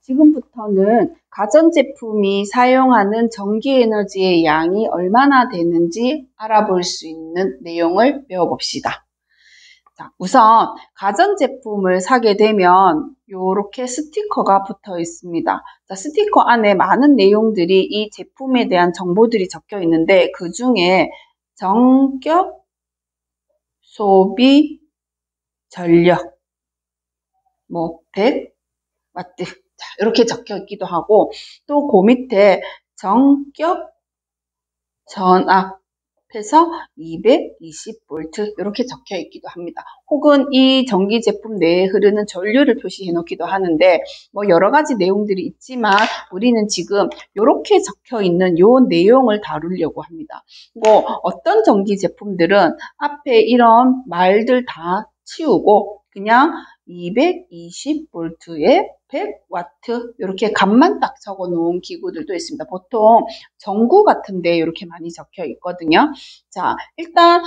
지금부터는 가전제품이 사용하는 전기에너지의 양이 얼마나 되는지 알아볼 수 있는 내용을 배워봅시다. 자, 우선 가전제품을 사게 되면 이렇게 스티커가 붙어 있습니다. 자, 스티커 안에 많은 내용들이 이 제품에 대한 정보들이 적혀 있는데 그 중에 전격 소비 전력 100와트 이렇게 적혀 있기도 하고 또 그 밑에 전격 전압해서 220V 이렇게 적혀 있기도 합니다. 혹은 이 전기 제품 내에 흐르는 전류를 표시해 놓기도 하는데 여러 가지 내용들이 있지만 우리는 지금 이렇게 적혀 있는 요 내용을 다루려고 합니다. 어떤 전기 제품들은 앞에 이런 말들 다 치우고 그냥 220V에 100W 이렇게 값만 딱 적어 놓은 기구들도 있습니다. 보통 전구 같은데 이렇게 많이 적혀 있거든요. 자, 일단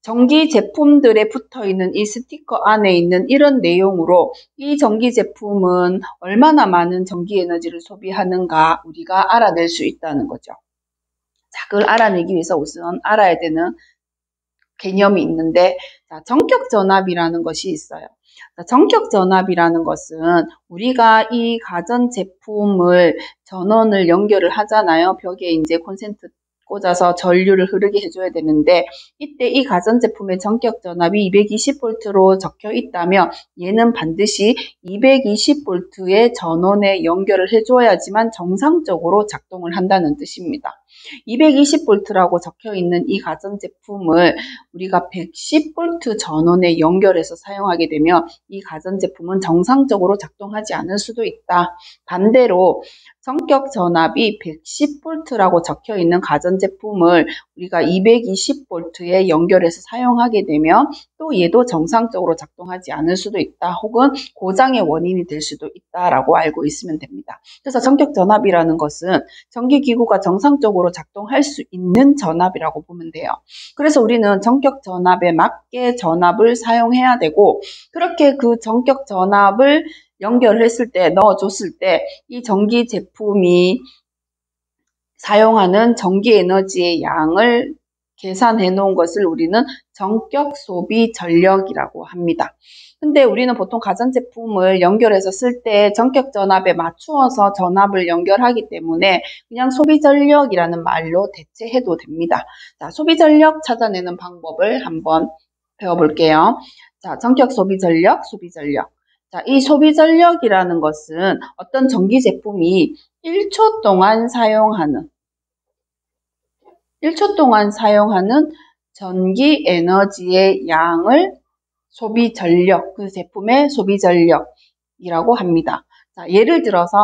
전기 제품들에 붙어 있는 이 스티커 안에 있는 이런 내용으로 이 전기 제품은 얼마나 많은 전기 에너지를 소비하는가 우리가 알아낼 수 있다는 거죠. 자, 그걸 알아내기 위해서 우선 알아야 되는 개념이 있는데, 자, 전격 전압이라는 것이 있어요. 자, 전격 전압이라는 것은 우리가 이 가전 제품을 전원을 연결을 하잖아요. 벽에 이제 콘센트 꽂아서 전류를 흐르게 해줘야 되는데 이때 이 가전제품의 전격 전압이 220V로 적혀 있다면 얘는 반드시 220V의 전원에 연결을 해줘야지만 정상적으로 작동을 한다는 뜻입니다. 220V라고 적혀 있는 이 가전제품을 우리가 110V 전원에 연결해서 사용하게 되면 이 가전제품은 정상적으로 작동하지 않을 수도 있다. 반대로 전격 전압이 110V라고 적혀 있는 가전제품을 우리가 220V에 연결해서 사용하게 되면 또 얘도 정상적으로 작동하지 않을 수도 있다. 혹은 고장의 원인이 될 수도 있다라고 알고 있으면 됩니다. 그래서 전격 전압이라는 것은 전기기구가 정상적으로 작동할 수 있는 전압이라고 보면 돼요. 그래서 우리는 전격 전압에 맞게 전압을 사용해야 되고 그렇게 그 전격 전압을 연결했을 때, 넣어줬을 때 이 전기 제품이 사용하는 전기 에너지의 양을 계산해 놓은 것을 우리는 전격 소비 전력이라고 합니다. 근데 우리는 보통 가전제품을 연결해서 쓸 때 전격 전압에 맞추어서 전압을 연결하기 때문에 그냥 소비 전력이라는 말로 대체해도 됩니다. 자, 소비 전력 찾아내는 방법을 한번 배워볼게요. 자, 전격 소비 전력, 소비 전력. 자, 이 소비 전력이라는 것은 어떤 전기 제품이 1초 동안 사용하는 전기 에너지의 양을 소비 전력, 그 제품의 소비 전력이라고 합니다. 자, 예를 들어서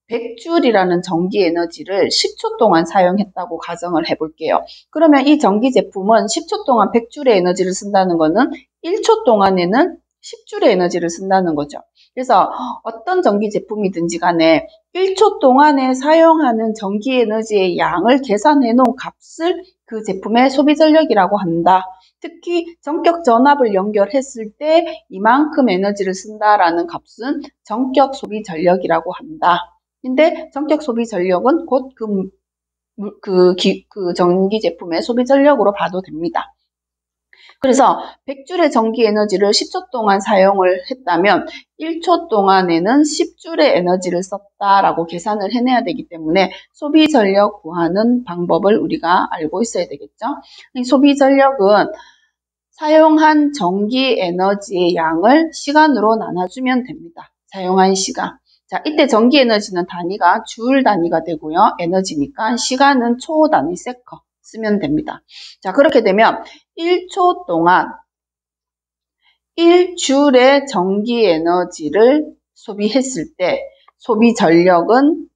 100J이라는 전기 에너지를 10초 동안 사용했다고 가정을 해볼게요. 그러면 이 전기 제품은 10초 동안 100J의 에너지를 쓴다는 것은 1초 동안에는 10J의 에너지를 쓴다는 거죠. 그래서 어떤 전기 제품이든지 간에 1초 동안에 사용하는 전기 에너지의 양을 계산해 놓은 값을 그 제품의 소비 전력이라고 한다. 특히 전격 전압을 연결했을 때 이만큼 에너지를 쓴다라는 값은 전격 소비 전력이라고 한다. 근데 전격 소비 전력은 곧 그 전기 제품의 소비 전력으로 봐도 됩니다. 그래서 100J의 전기 에너지를 10초 동안 사용을 했다면 1초 동안에는 10J의 에너지를 썼다라고 계산을 해내야 되기 때문에 소비 전력 구하는 방법을 우리가 알고 있어야 되겠죠. 이 소비 전력은 사용한 전기 에너지의 양을 시간으로 나눠주면 됩니다. 사용한 시간. 자, 이때 전기 에너지는 단위가 줄 단위가 되고요. 에너지니까 시간은 초 단위 세컨 쓰면 됩니다. 자, 그렇게 되면 1초 동안 1줄의 전기 에너지를 소비했을 때 소비 전력은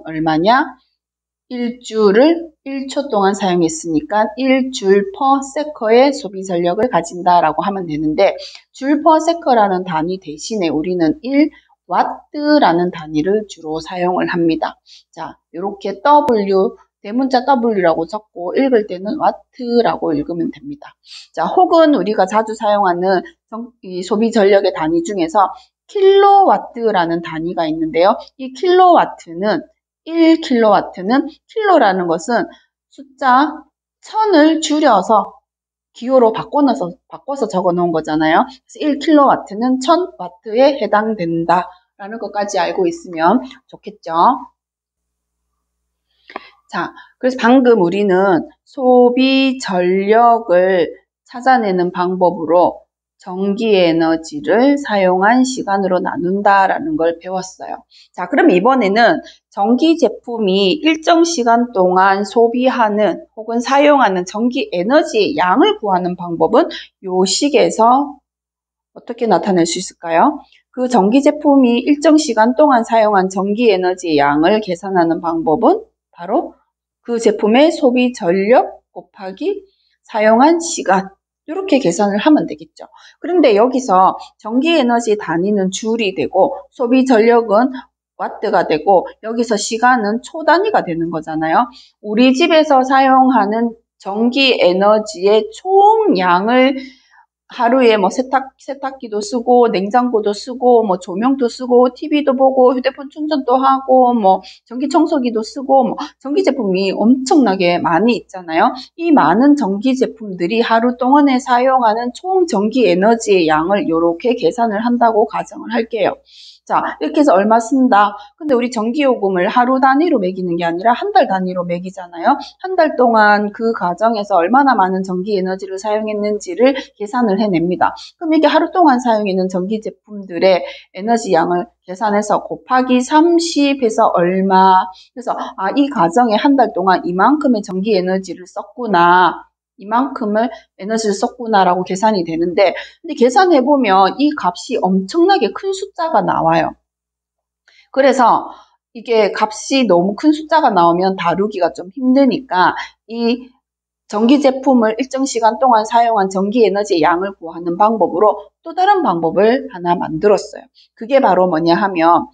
얼마냐? 1줄을 1초 동안 사용했으니까 1줄 퍼 세커의 소비 전력을 가진다라고 하면 되는데 줄 퍼 세커라는 단위 대신에 우리는 1와트라는 단위를 주로 사용을 합니다. 자, 이렇게 W 대문자 W라고 적고 읽을 때는 와트라고 읽으면 됩니다. 자, 혹은 우리가 자주 사용하는 이 소비 전력의 단위 중에서 킬로와트라는 단위가 있는데요. 이 킬로와트는 1킬로와트는 킬로라는 것은 숫자 1000을 줄여서 기호로 바꿔서 적어 놓은 거잖아요. 그래서 1킬로와트는 1000와트에 해당된다라는 것까지 알고 있으면 좋겠죠. 자, 그래서 방금 우리는 소비 전력을 찾아내는 방법으로 전기 에너지를 사용한 시간으로 나눈다라는 걸 배웠어요. 자, 그럼 이번에는 전기 제품이 일정 시간 동안 소비하는 혹은 사용하는 전기 에너지의 양을 구하는 방법은 요 식에서 어떻게 나타낼 수 있을까요? 그 전기 제품이 일정 시간 동안 사용한 전기 에너지의 양을 계산하는 방법은 바로 그 제품의 소비 전력 곱하기 사용한 시간, 이렇게 계산을 하면 되겠죠. 그런데 여기서 전기 에너지 단위는 줄이 되고 소비 전력은 와트가 되고 여기서 시간은 초 단위가 되는 거잖아요. 우리 집에서 사용하는 전기 에너지의 총량을 하루에 뭐 세탁기도 쓰고 냉장고도 쓰고 뭐 조명도 쓰고 TV도 보고 휴대폰 충전도 하고 뭐 전기 청소기도 쓰고 뭐 전기 제품이 엄청나게 많이 있잖아요. 이 많은 전기 제품들이 하루 동안에 사용하는 총 전기 에너지의 양을 이렇게 계산을 한다고 가정을 할게요. 자, 이렇게 해서 얼마 쓴다. 근데 우리 전기요금을 하루 단위로 매기는 게 아니라 한 달 단위로 매기잖아요. 한 달 동안 그 가정에서 얼마나 많은 전기 에너지를 사용했는지를 계산을 해냅니다. 그럼 이게 하루 동안 사용했는 전기 제품들의 에너지 양을 계산해서 곱하기 30해서 얼마. 그래서 이 가정에 한 달 동안 이만큼의 전기 에너지를 썼구나. 이만큼을 에너지를 썼구나라고 계산이 되는데, 근데 계산해보면 이 값이 엄청나게 큰 숫자가 나와요. 그래서 이게 값이 너무 큰 숫자가 나오면 다루기가 좀 힘드니까 이 전기 제품을 일정 시간 동안 사용한 전기 에너지의 양을 구하는 방법으로 또 다른 방법을 하나 만들었어요. 그게 바로 뭐냐 하면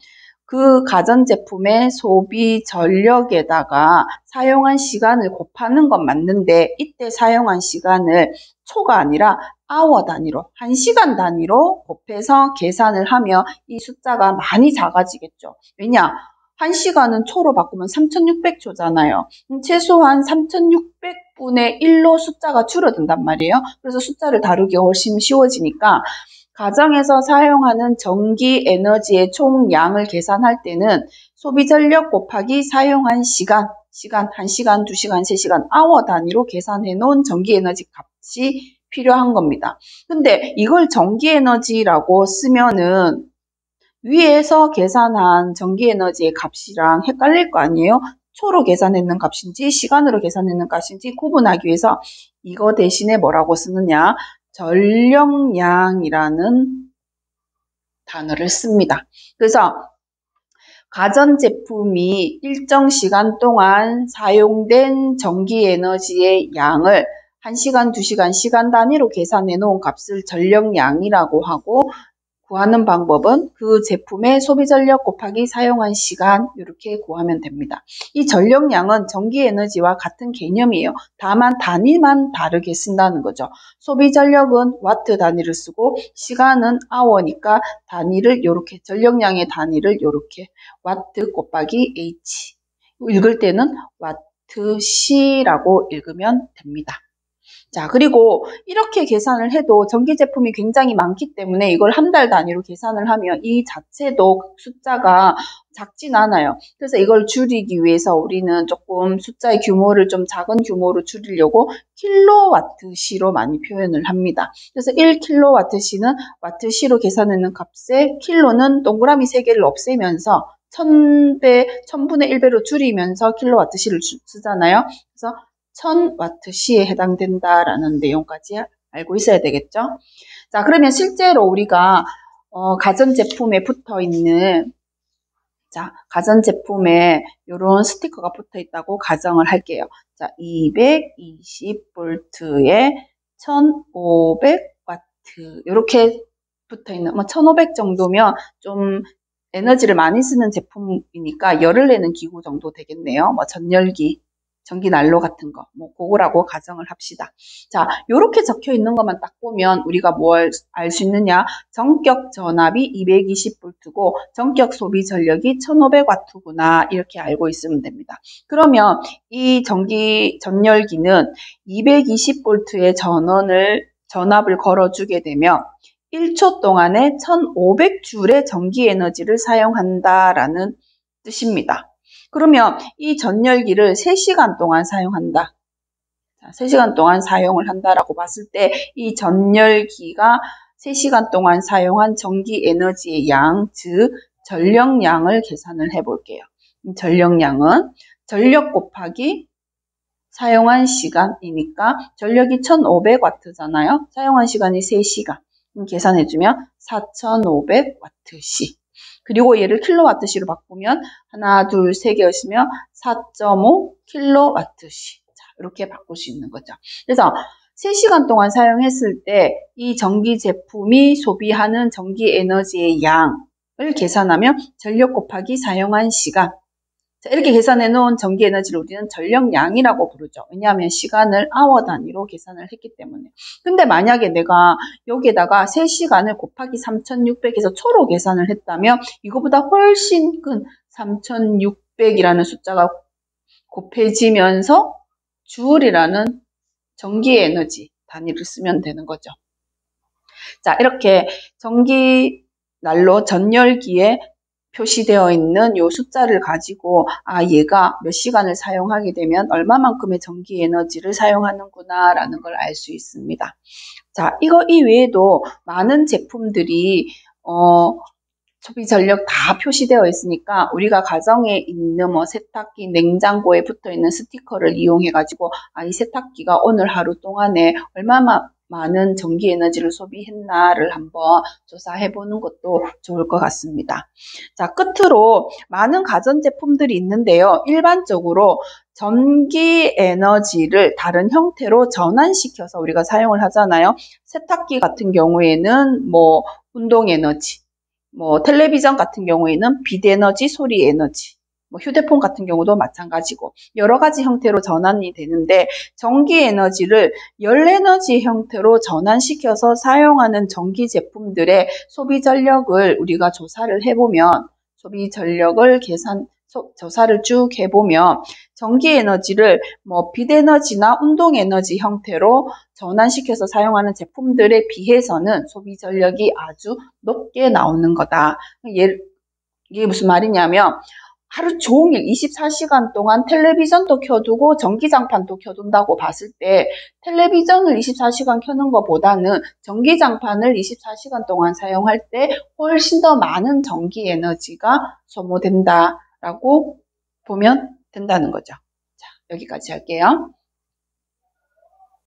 그 가전제품의 소비 전력에다가 사용한 시간을 곱하는 건 맞는데 이때 사용한 시간을 초가 아니라 아워 단위로, 1시간 단위로 곱해서 계산을 하면 이 숫자가 많이 작아지겠죠. 왜냐? 1시간은 초로 바꾸면 3600초잖아요. 최소한 3600분의 1로 숫자가 줄어든단 말이에요. 그래서 숫자를 다루기가 훨씬 쉬워지니까 가정에서 사용하는 전기 에너지의 총량을 계산할 때는 소비 전력 곱하기 사용한 시간 1시간, 2시간, 3시간, 아워 단위로 계산해 놓은 전기 에너지 값이 필요한 겁니다. 근데 이걸 전기 에너지라고 쓰면은 위에서 계산한 전기 에너지의 값이랑 헷갈릴 거 아니에요? 초로 계산했는 값인지 시간으로 계산했는 값인지 구분하기 위해서 이거 대신에 뭐라고 쓰느냐? 전력량이라는 단어를 씁니다. 그래서 가전제품이 일정 시간 동안 사용된 전기 에너지의 양을 1시간, 2시간 시간 단위로 계산해 놓은 값을 전력량이라고 하고 구하는 방법은 그 제품의 소비 전력 곱하기 사용한 시간 이렇게 구하면 됩니다. 이 전력량은 전기 에너지와 같은 개념이에요. 다만 단위만 다르게 쓴다는 거죠. 소비 전력은 와트 단위를 쓰고 시간은 아워니까 단위를 이렇게 전력량의 단위를 이렇게 와트 곱하기 H 읽을 때는 와트시라고 읽으면 됩니다. 자, 그리고 이렇게 계산을 해도 전기 제품이 굉장히 많기 때문에 이걸 한 달 단위로 계산을 하면 이 자체도 숫자가 작진 않아요. 그래서 이걸 줄이기 위해서 우리는 조금 숫자의 규모를 좀 작은 규모로 줄이려고 킬로와트시로 많이 표현을 합니다. 그래서 1킬로와트시는 와트시로 계산하는 값에 킬로는 동그라미 3개를 없애면서 1000분의 1배로 줄이면서 킬로와트시를 쓰잖아요. 그래서 1000와트시에 해당된다라는 내용까지 알고 있어야 되겠죠. 자, 그러면 실제로 우리가 가전제품에 붙어 있는 가전제품에 이런 스티커가 붙어 있다고 가정을 할게요. 자, 220V에 1500와트 이렇게 붙어 있는 1500 정도면 좀 에너지를 많이 쓰는 제품이니까 열을 내는 기구 정도 되겠네요. 전열기. 전기 난로 같은 거, 뭐 그거라고 가정을 합시다. 자, 요렇게 적혀 있는 것만 딱 보면 우리가 뭘 알 수 있느냐? 전격 전압이 220V고 전격 소비 전력이 1500W구나 이렇게 알고 있으면 됩니다. 그러면 이 전열기는 220V의 전압을 걸어주게 되면 1초 동안에 1500J의 전기 에너지를 사용한다라는 뜻입니다. 그러면 이 전열기를 3시간 동안 사용한다. 3시간 동안 사용을 한다라고 봤을 때 이 전열기가 3시간 동안 사용한 전기 에너지의 양, 즉 전력량을 계산을 해볼게요. 전력량은 전력 곱하기 사용한 시간이니까 전력이 1500W잖아요. 사용한 시간이 3시간. 계산해주면 4500W시. 그리고 얘를 킬로와트시로 바꾸면 하나, 둘, 세 개였으면 4.5킬로와트시. 자, 이렇게 바꿀 수 있는 거죠. 그래서 3시간 동안 사용했을 때 이 전기 제품이 소비하는 전기 에너지의 양을 계산하면 전력 곱하기 사용한 시간. 자, 이렇게 계산해 놓은 전기 에너지를 우리는 전력량이라고 부르죠. 왜냐하면 시간을 아워 단위로 계산을 했기 때문에. 근데 만약에 내가 여기에다가 3시간을 곱하기 3600해서 초로 계산을 했다면 이거보다 훨씬 큰 3600이라는 숫자가 곱해지면서 주울이라는 전기 에너지 단위를 쓰면 되는 거죠. 자, 이렇게 전기 난로 전열기에 표시되어 있는 이 숫자를 가지고 얘가 몇 시간을 사용하게 되면 얼마만큼의 전기 에너지를 사용하는구나 라는 걸 알 수 있습니다. 자, 이거 이외에도 많은 제품들이 소비 전력 다 표시되어 있으니까 우리가 가정에 있는 뭐 세탁기, 냉장고에 붙어 있는 스티커를 이용해 가지고 이 세탁기가 오늘 하루 동안에 얼마나 많은 전기 에너지를 소비했나를 한번 조사해 보는 것도 좋을 것 같습니다. 자, 끝으로 많은 가전제품들이 있는데요. 일반적으로 전기 에너지를 다른 형태로 전환시켜서 우리가 사용을 하잖아요. 세탁기 같은 경우에는 뭐 운동 에너지, 뭐 텔레비전 같은 경우에는 빛 에너지, 소리 에너지, 뭐 휴대폰 같은 경우도 마찬가지고 여러 가지 형태로 전환이 되는데 전기 에너지를 열 에너지 형태로 전환시켜서 사용하는 전기 제품들의 소비 전력을 우리가 조사를 해보면 소비 전력을 조사를 쭉 해보면 전기 에너지를 뭐 빛 에너지나 운동 에너지 형태로 전환시켜서 사용하는 제품들에 비해서는 소비 전력이 아주 높게 나오는 거다. 이게 무슨 말이냐면 하루 종일 24시간 동안 텔레비전도 켜두고 전기장판도 켜둔다고 봤을 때 텔레비전을 24시간 켜는 것보다는 전기장판을 24시간 동안 사용할 때 훨씬 더 많은 전기 에너지가 소모된다라고 보면 된다는 거죠. 자, 여기까지 할게요.